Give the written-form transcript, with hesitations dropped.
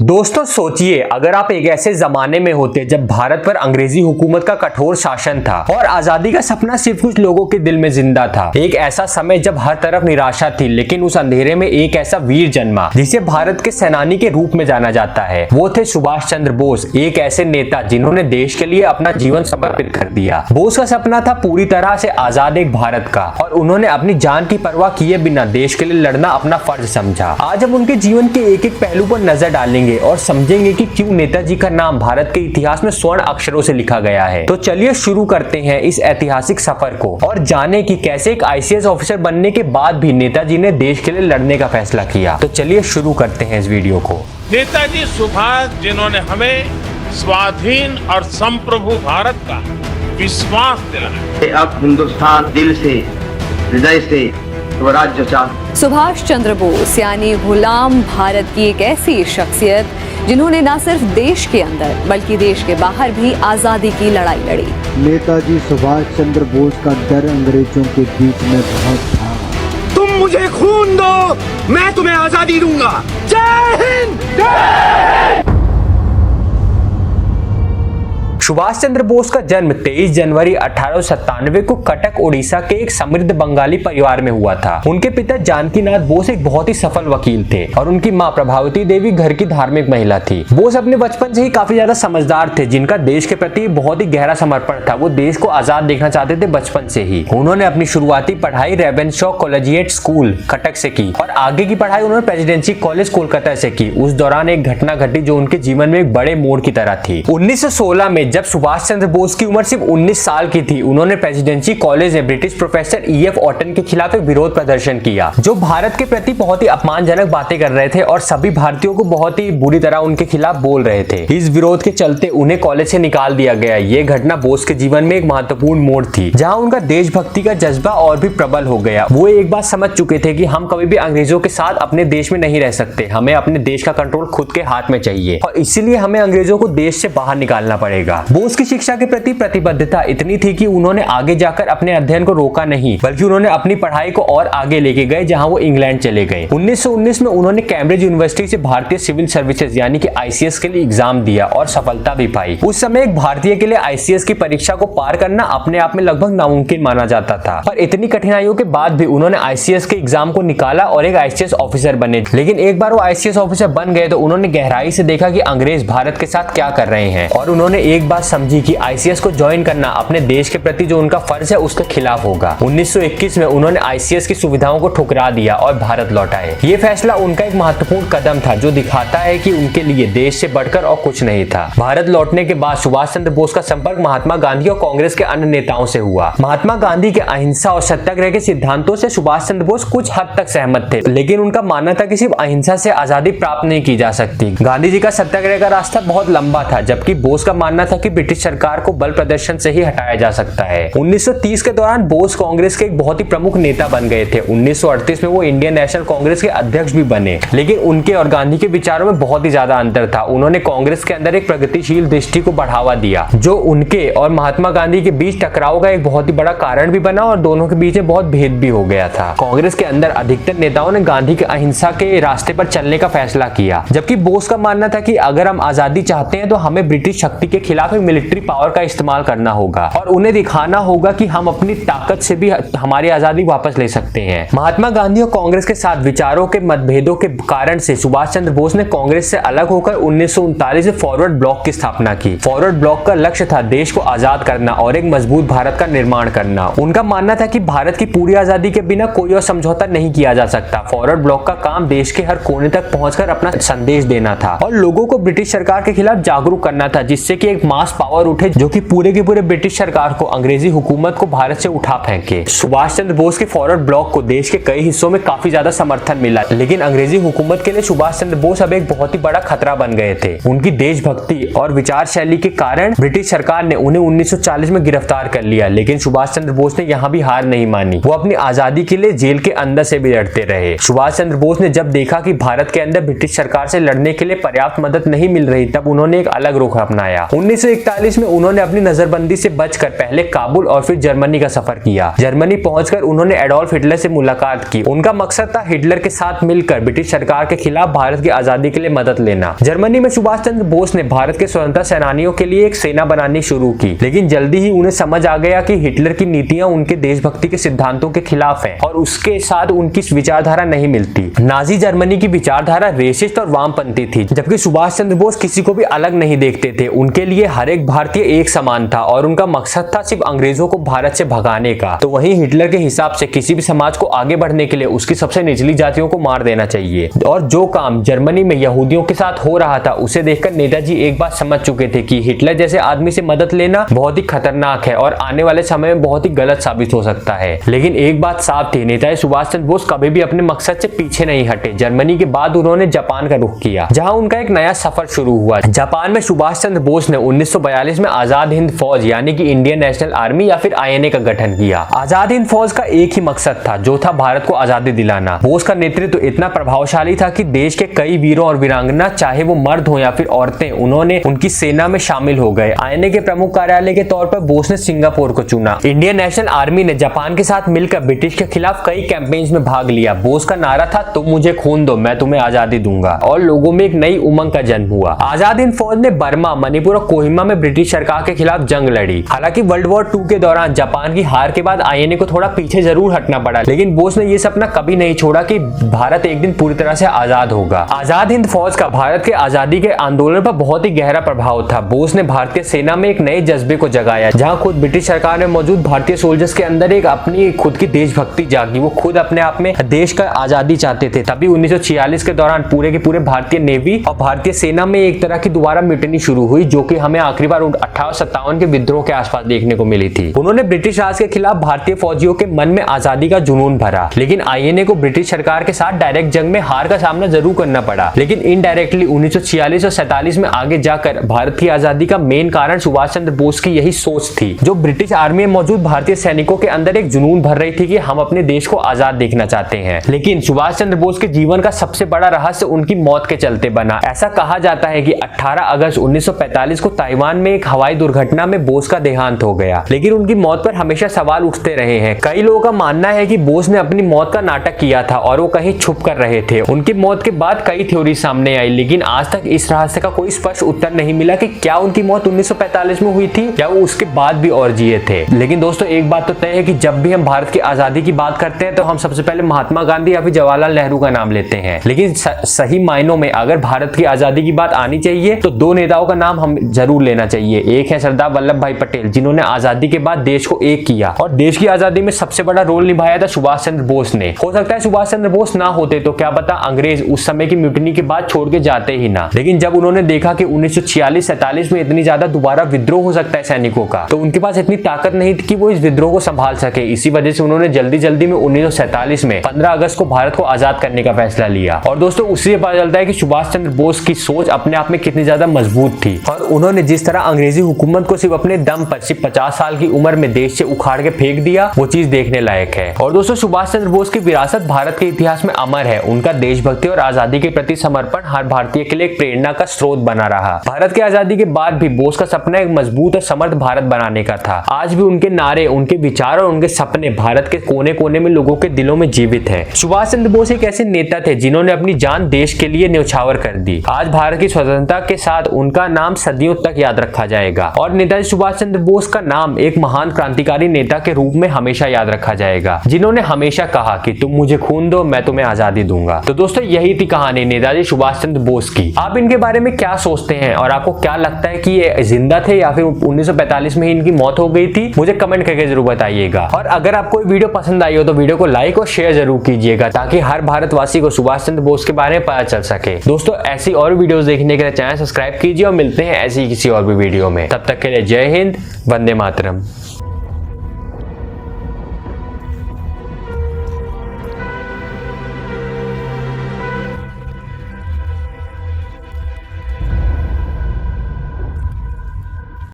दोस्तों सोचिए, अगर आप एक ऐसे जमाने में होते जब भारत पर अंग्रेजी हुकूमत का कठोर शासन था और आजादी का सपना सिर्फ कुछ लोगों के दिल में जिंदा था। एक ऐसा समय जब हर तरफ निराशा थी, लेकिन उस अंधेरे में एक ऐसा वीर जन्मा जिसे भारत के सेनानी के रूप में जाना जाता है। वो थे सुभाष चंद्र बोस, एक ऐसे नेता जिन्होंने देश के लिए अपना जीवन समर्पित कर दिया। बोस का सपना था पूरी तरह से आजाद एक भारत का, और उन्होंने अपनी जान की परवाह किए बिना देश के लिए लड़ना अपना फर्ज समझा। आज हम उनके जीवन के एक एक पहलू पर नजर डालेंगे और समझेंगे कि क्यों नेताजी का नाम भारत के इतिहास में स्वर्ण अक्षरों से लिखा गया है। तो चलिए शुरू करते हैं इस ऐतिहासिक सफर को और जानें कि कैसे एक आईसीएस ऑफिसर बनने के बाद भी नेताजी ने देश के लिए लड़ने का फैसला किया। तो चलिए शुरू करते हैं इस वीडियो को। नेताजी सुभाष, जिन्होंने हमें स्वाधीन और संप्रभु भारत का विश्वास दिलाया। अब हिंदुस्तान दिल से, हृदय से स्वराज्य चाहता। सुभाष चंद्र बोस यानी गुलाम भारत की एक ऐसी शख्सियत जिन्होंने न सिर्फ देश के अंदर बल्कि देश के बाहर भी आजादी की लड़ाई लड़ी। नेताजी सुभाष चंद्र बोस का डर अंग्रेजों के बीच में बहुत था। तुम मुझे खून दो, मैं तुम्हें आजादी दूंगा। जय हिंद। सुभाष चंद्र बोस का जन्म 23 जनवरी 1897 को कटक उड़ीसा के एक समृद्ध बंगाली परिवार में हुआ था। उनके पिता जानकीनाथ बोस एक बहुत ही सफल वकील थे और उनकी मां प्रभावती देवी घर की धार्मिक महिला थी। बोस अपने बचपन से ही काफी ज्यादा समझदार थे, जिनका देश के प्रति बहुत ही गहरा समर्पण था। वो देश को आजाद देखना चाहते थे बचपन से ही। उन्होंने अपनी शुरुआती पढ़ाई रेवेनशॉ कॉलेजिएट स्कूल कटक से की और आगे की पढ़ाई उन्होंने प्रेसिडेंसी कॉलेज कोलकाता से की। उस दौरान एक घटना घटी जो उनके जीवन में एक बड़े मोड़ की तरह थी। 1916 में जब सुभाष चंद्र बोस की उम्र सिर्फ 19 साल की थी, उन्होंने प्रेसिडेंसी कॉलेज में ब्रिटिश प्रोफेसर ईएफ ऑटन के खिलाफ एक विरोध प्रदर्शन किया, जो भारत के प्रति बहुत ही अपमानजनक बातें कर रहे थे और सभी भारतीयों को बहुत ही बुरी तरह उनके खिलाफ बोल रहे थे। इस विरोध के चलते उन्हें कॉलेज से निकाल दिया गया। ये घटना बोस के जीवन में एक महत्वपूर्ण मोड़ थी, जहां उनका देशभक्ति का जज्बा और भी प्रबल हो गया। वो एक बात समझ चुके थे कि हम कभी भी अंग्रेजों के साथ अपने देश में नहीं रह सकते। हमें अपने देश का कंट्रोल खुद के हाथ में चाहिए और इसीलिए हमें अंग्रेजों को देश से बाहर निकालना पड़ेगा। बोस की शिक्षा के प्रति प्रतिबद्धता इतनी थी कि उन्होंने आगे जाकर अपने अध्ययन को रोका नहीं, बल्कि उन्होंने अपनी पढ़ाई को और आगे लेके गए, जहां वो इंग्लैंड चले गए। 1919 में उन्होंने कैम्ब्रिज यूनिवर्सिटी से भारतीय सिविल सर्विसेज यानी कि आईसीएस के लिए एग्जाम दिया और सफलता भी पाई। उस समय एक भारतीय के लिए आईसीएस की परीक्षा को पार करना अपने आप में लगभग नामुमकिन माना जाता था, पर इतनी कठिनाइयों के बाद भी उन्होंने आईसीएस के एग्जाम को निकाला और एक आईसीएस ऑफिसर बने। लेकिन एक बार वो आईसीएस ऑफिसर बन गए तो उन्होंने गहराई से देखा कि अंग्रेज भारत के साथ क्या कर रहे हैं, और उन्होंने एक बात समझी कि आईसीएस को ज्वाइन करना अपने देश के प्रति जो उनका फर्ज है उसके खिलाफ होगा। 1921 में उन्होंने आईसीएस की सुविधाओं को ठुकरा दिया और भारत लौट आए। ये फैसला उनका एक महत्वपूर्ण कदम था, जो दिखाता है कि उनके लिए देश से बढ़कर और कुछ नहीं था। भारत लौटने के बाद सुभाष चंद्र बोस का संपर्क महात्मा गांधी और कांग्रेस के अन्य नेताओं से हुआ। महात्मा गांधी के अहिंसा और सत्याग्रह के सिद्धांतों से सुभाष चंद्र बोस कुछ हद तक सहमत थे, लेकिन उनका मानना था कि सिर्फ अहिंसा से आजादी प्राप्त नहीं की जा सकती। गांधी जी का सत्याग्रह का रास्ता बहुत लंबा था, जबकि बोस का मानना था कि ब्रिटिश सरकार को बल प्रदर्शन से ही हटाया जा सकता है। 1930 के दौरान बोस कांग्रेस के एक बहुत ही प्रमुख नेता बन गए थे। 1938 में वो इंडियन नेशनल कांग्रेस के अध्यक्ष भी बने, लेकिन उनके और गांधी के विचारों में बहुत ही ज्यादा अंतर था। उन्होंने कांग्रेस के अंदर एक प्रगतिशील दृष्टि को बढ़ावा दिया, जो उनके और महात्मा गांधी के बीच टकराव का एक बहुत ही बड़ा कारण भी बना और दोनों के बीच में बहुत भेद भी हो गया था। कांग्रेस के अंदर अधिकतर नेताओं ने गांधी के अहिंसा के रास्ते पर चलने का फैसला किया, जबकि बोस का मानना था कि अगर हम आजादी चाहते हैं तो हमें ब्रिटिश शक्ति के खिलाफ एक मिलिट्री पावर का इस्तेमाल करना होगा और उन्हें दिखाना होगा कि हम अपनी ताकत से भी हमारी आजादी वापस ले सकते हैं। महात्मा गांधी और कांग्रेस के साथ विचारों के मतभेदों के कारण से सुभाष चंद्र बोस ने कांग्रेस से अलग होकर 1939 में फॉरवर्ड ब्लॉक की स्थापना की। फॉरवर्ड ब्लॉक का लक्ष्य था देश को आजाद करना और एक मजबूत भारत का निर्माण करना। उनका मानना था कि भारत की पूरी आजादी के बिना कोई और समझौता नहीं किया जा सकता। फॉरवर्ड ब्लॉक का काम देश के हर कोने तक पहुंचकर अपना संदेश देना था और लोगों को ब्रिटिश सरकार के खिलाफ जागरूक करना था, जिससे कि एक मास पावर उठे जो कि पूरे के पूरे ब्रिटिश सरकार को, अंग्रेजी हुकूमत को भारत से उठा फेंके। सुभाष चंद्र बोस के फॉरवर्ड ब्लॉक को देश के कई हिस्सों में काफी ज्यादा समर्थन मिला, लेकिन अंग्रेजी हुकूमत के लिए सुभाष चंद्र बोस अब एक बहुत ही बड़ा खतरा बन गए थे। उनकी देशभक्ति और विचार शैली के कारण ब्रिटिश सरकार ने उन्हें 1940 में गिरफ्तार कर लिया, लेकिन सुभाष चंद्र बोस ने यहाँ भी हार नहीं मानी। वो अपनी आजादी के लिए जेल के अंदर से भी लड़ते रहे। सुभाष चंद्र बोस ने जब देखा कि भारत के अंदर ब्रिटिश सरकार से लड़ने के लिए पर्याप्त मदद नहीं मिल रही, तब उन्होंने एक अलग रुख अपनाया। 1941 में उन्होंने अपनी नजरबंदी से बचकर पहले काबुल और फिर जर्मनी का सफर किया। जर्मनी पहुंचकर उन्होंने एडोल्फ हिटलर से मुलाकात की। उनका मकसद था हिटलर के साथ मिलकर ब्रिटिश सरकार के खिलाफ भारत की आजादी के लिए मदद लेना। जर्मनी में सुभाष चंद्र बोस ने भारत के स्वतंत्रता सेनानियों के लिए एक सेना बनानी शुरू की, लेकिन जल्दी ही उन्हें समझ आ गया कि हिटलर की नीतियां उनके देशभक्ति के सिद्धांतों के खिलाफ है और उसके साथ उनकी विचारधारा नहीं मिलती। नाजी जर्मनी की विचारधारा रेसिस्ट और वामपंथी थी, जबकि सुभाष चंद्र बोस किसी को भी अलग नहीं देखते थे। उनके लिए हर एक भारतीय एक समान था और उनका मकसद था सिर्फ अंग्रेजों को भारत से भगाने का। तो वहीं हिटलर के हिसाब से किसी भी समाज को आगे बढ़ने के लिए उसकी सबसे निचली जातियों को मार देना चाहिए। और जो काम जर्मनी में यहूदियों के साथ हो रहा था उसे देखकर नेताजी एक बात समझ चुके थे कि हिटलर जैसे आदमी से मदद लेना बहुत ही खतरनाक है और आने वाले समय में बहुत ही गलत साबित हो सकता है। लेकिन एक बात साफ थी, नेताजी सुभाष चंद्र बोस कभी भी अपने मकसद से पीछे नहीं हटे। जर्मनी के बाद उन्होंने जापान का रुख किया, जहां उनका एक नया सफर शुरू हुआ। जापान में सुभाष चंद्र बोस ने 1942 में आजाद हिंद फौज यानी कि इंडियन नेशनल आर्मी या फिर INA का गठन किया। आजाद हिंद फौज का एक ही मकसद था, जो था भारत को आजादी दिलाना। बोस का नेतृत्व इतना प्रभावशाली था कि देश के कई वीरों और वीरांगना, चाहे वो मर्द हो या फिर औरतें, उन्होंने उनकी सेना में शामिल हो गए। INA के प्रमुख कार्यालय के तौर पर बोस ने सिंगापुर को चुना। इंडियन नेशनल आर्मी ने जापान के साथ मिलकर ब्रिटिश के खिलाफ कई कैंपेन्स में भाग लिया। बोस का नारा था, तुम मुझे खून दो, मैं तुम्हें आजादी दूंगा, और लोगों में एक नई उमंग का जन्म हुआ। आजाद हिंद फौज ने बर्मा, मणिपुर और कोहिमा में ब्रिटिश सरकार के खिलाफ जंग लड़ी। हालांकि वर्ल्ड वॉर 2 के दौरान जापान की हार के बाद INA को थोड़ा पीछे जरूर हटना पड़ा, लेकिन बोस ने यह सपना कभी नहीं छोड़ा कि भारत एक दिन पूरी तरह से आजाद होगा। आजाद हिंद फौज का भारत के आजादी के आंदोलन पर बहुत ही गहरा प्रभाव था। बोस ने भारतीय सेना में एक नए जज्बे को जगाया, जहां खुद ब्रिटिश सरकार में मौजूद भारतीय सोल्जर्स के अंदर एक अपनी खुद की देशभक्ति जागी। वो खुद अपने आप में देश का आजादी चाहते थे। तभी 1946 के दौरान पूरे के पूरे भारतीय नेवी और भारतीय सेना में एक तरह की दोबारा म्यूटनी शुरू हुई, जो कि हमें आखिरी बार 1857 के विद्रोह के आसपास देखने को मिली थी। उन्होंने ब्रिटिश राज के खिलाफ भारतीय फौजियों के मन में आजादी का जुनून भरा, लेकिन INA को ब्रिटिश सरकार के साथ डायरेक्ट जंग में हार का सामना जरूर करना पड़ा, लेकिन इनडायरेक्टली 1946 और 47 में आगे जाकर भारत की आजादी का मेन कारण सुभाष चंद्र बोस की यही सोच थी, जो ब्रिटिश आर्मी में मौजूद भारतीय सैनिकों के अंदर एक जुनून भर रही थी कि हम अपने देश को आजाद देखना चाहते हैं। लेकिन सुभाष चंद्र बोस के जीवन का सबसे बड़ा रहस्य उनकी मौत के चलते बना। ऐसा कहा जाता है कि 18 अगस्त 1945 को ताइवान में एक हवाई दुर्घटना में बोस का देहांत हो गया, लेकिन उनकी मौत पर हमेशा सवाल उठते रहे हैं। कई लोगों का मानना है कि बोस ने अपनी मौत का नाटक किया था और वो कहीं छुप कर रहे थे। उनकी मौत के बाद कई थ्योरी सामने आई, लेकिन आज तक इस रहस्य का कोई स्पष्ट उत्तर नहीं मिला कि क्या उनकी मौत 1945 में हुई थी या वो उसके बाद भी और जिए थे। लेकिन दोस्तों एक बात तो तय है कि जब भी हम भारत की आजादी की बात करते हैं तो हम सबसे पहले महात्मा गांधी या फिर जवाहरलाल नेहरू का नाम लेते हैं, लेकिन सही मायनों में अगर भारत की आजादी की बात आनी चाहिए तो दो नेताओं का नाम हम जरूर लेना चाहिए। एक है सरदार वल्लभ भाई पटेल, जिन्होंने आजादी के बाद देश को एक किया और देश की आजादी में सबसे बड़ा रोल निभाया था सुभाष चंद्र बोस ने। हो सकता है सुभाष चंद्र बोस ना होते तो क्या पता अंग्रेज उस समय की म्यूटनी के बाद छोड़ के जाते ही ना, लेकिन जब उन्होंने देखा कि 1946-47 में इतनी ज्यादा दोबारा विद्रोह हो सकता है सैनिकों का, तो उनके पास इतनी ताकत नहीं थी कि वो इस विद्रोह को संभाल सके। इसी वजह से उन्होंने जल्दी में 1947 में 15 अगस्त को भारत को आजाद करने का फैसला लिया। और दोस्तों उससे पता चलता है कि सुभाष चंद्र बोस की सोच अपने आप में कितनी ज्यादा मजबूत थी और उन्होंने जिस तरह अंग्रेजी हुकूमत को सिर्फ अपने दम पर सिर्फ 50 साल की उम्र में देश से उखाड़ के फेंक दिया, वो चीज देखने लायक है। और दोस्तों सुभाष चंद्र बोस की विरासत भारत के इतिहास में अमर है। उनका देशभक्ति और आजादी के प्रति समर्पण हर भारतीय के लिए एक प्रेरणा का स्रोत बना रहा। भारत की आजादी के बाद भी बोस का सपना एक मजबूत और समर्थ भारत बनाने का था। आज भी उनके नारे, उनके विचार और उनके सपने भारत के कोने कोने में लोगों के दिलों में जीवित है। सुभाष चंद्र बोस एक ऐसे नेता थे जिन्होंने अपनी जान देश के लिए न्यौछावर कर दी। आज भारत की स्वतंत्रता के साथ उनका नाम सदियों तक याद रखा जाएगा और नेताजी सुभाष चंद्र बोस का नाम एक महान क्रांतिकारी नेता के रूप में हमेशा याद रखा जाएगा, जिन्होंने हमेशा कहा कि तुम मुझे खून दो, मैं तुम्हें आजादी दूंगा। तो दोस्तों यही थी कहानी नेताजी सुभाष चंद्र बोस की। आप इनके बारे में क्या सोचते हैं और आपको क्या लगता है कि ये जिंदा थे या फिर 1945 में ही इनकी मौत हो गई थी? मुझे कमेंट करके जरूर बताइएगा। और अगर आपको वीडियो पसंद आई हो तो वीडियो को लाइक और शेयर जरूर कीजिएगा, ताकि हर भारतवासी को सुभाष चंद्र बोस के बारे में पता चल सके। दोस्तों ऐसी और वीडियोस देखने के लिए चैनल सब्सक्राइब कीजिए और मिलते हैं ऐसी किसी और भी वीडियो में। तब तक के लिए जय हिंद, वंदे मातरम।